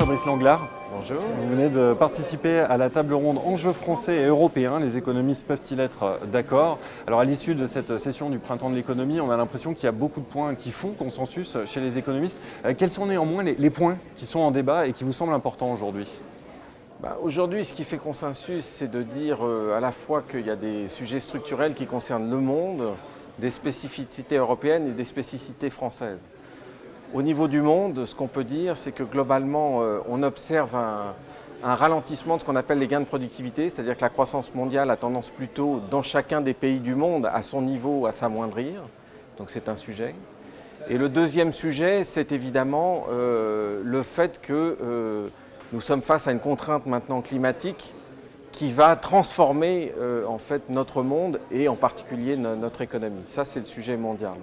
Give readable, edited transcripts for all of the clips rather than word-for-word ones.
Fabrice Langlard. Bonjour. Vous venez de participer à la table ronde Enjeux français et européens. Les économistes peuvent-ils être d'accord? Alors à l'issue de cette session du printemps de l'économie, on a l'impression qu'il y a beaucoup de points qui font consensus chez les économistes. Quels sont néanmoins les points qui sont en débat et qui vous semblent importants aujourd'hui? Aujourd'hui, ce qui fait consensus, c'est de dire à la fois qu'il y a des sujets structurels qui concernent le monde, des spécificités européennes et des spécificités françaises. Au niveau du monde, ce qu'on peut dire, c'est que globalement, on observe un ralentissement de ce qu'on appelle les gains de productivité, c'est-à-dire que la croissance mondiale a tendance plutôt, dans chacun des pays du monde, à son niveau, à s'amoindrir. Donc c'est un sujet. Et le deuxième sujet, c'est évidemment le fait que nous sommes face à une contrainte maintenant climatique qui va transformer en fait notre monde et en particulier notre économie. Ça, c'est le sujet mondial.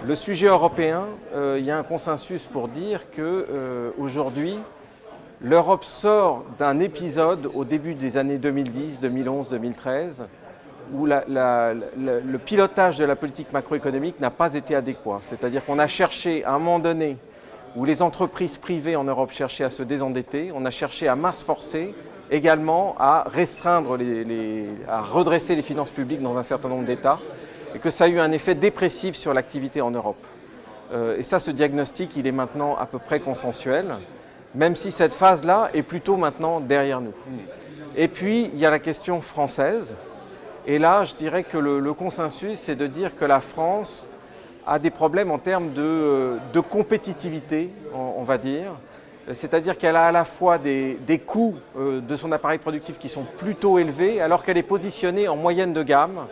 Le sujet européen, il y a un consensus pour dire qu'aujourd'hui, l'Europe sort d'un épisode au début des années 2010, 2011, 2013, où le pilotage de la politique macroéconomique n'a pas été adéquat. C'est-à-dire qu'on a cherché à un moment donné, où les entreprises privées en Europe cherchaient à se désendetter, on a cherché à masse forcer également à restreindre, à redresser les finances publiques dans un certain nombre d'États, et que ça a eu un effet dépressif sur l'activité en Europe. Et ça, ce diagnostic, il est maintenant à peu près consensuel, même si cette phase-là est plutôt maintenant derrière nous. Et puis, il y a la question française, et là, je dirais que le consensus, c'est de dire que la France a des problèmes en termes de compétitivité, on va dire. C'est-à-dire qu'elle a à la fois des coûts de son appareil productif qui sont plutôt élevés, alors qu'elle est positionnée en moyenne de gamme.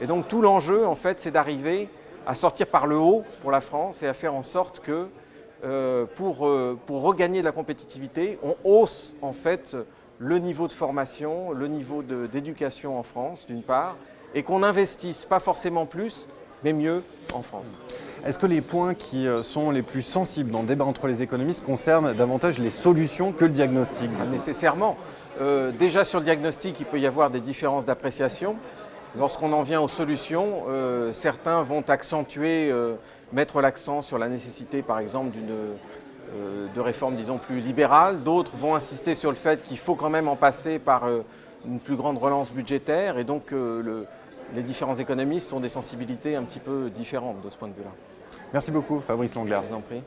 Et donc tout l'enjeu, en fait, c'est d'arriver à sortir par le haut pour la France et à faire en sorte que pour regagner de la compétitivité, on hausse en fait le niveau de formation, le niveau d'éducation en France, d'une part, et qu'on n'investisse pas forcément plus, mais mieux en France. Est-ce que les points qui sont les plus sensibles dans le débat entre les économistes concernent davantage les solutions que le diagnostic? Nécessairement. Déjà sur le diagnostic, il peut y avoir des différences d'appréciation. Lorsqu'on en vient aux solutions, certains vont accentuer, mettre l'accent sur la nécessité, par exemple, de réformes, disons, plus libérales. D'autres vont insister sur le fait qu'il faut quand même en passer par une plus grande relance budgétaire. Et donc, les différents économistes ont des sensibilités un petit peu différentes de ce point de vue-là. Merci beaucoup, Fabrice Langlard. Je vous en prie.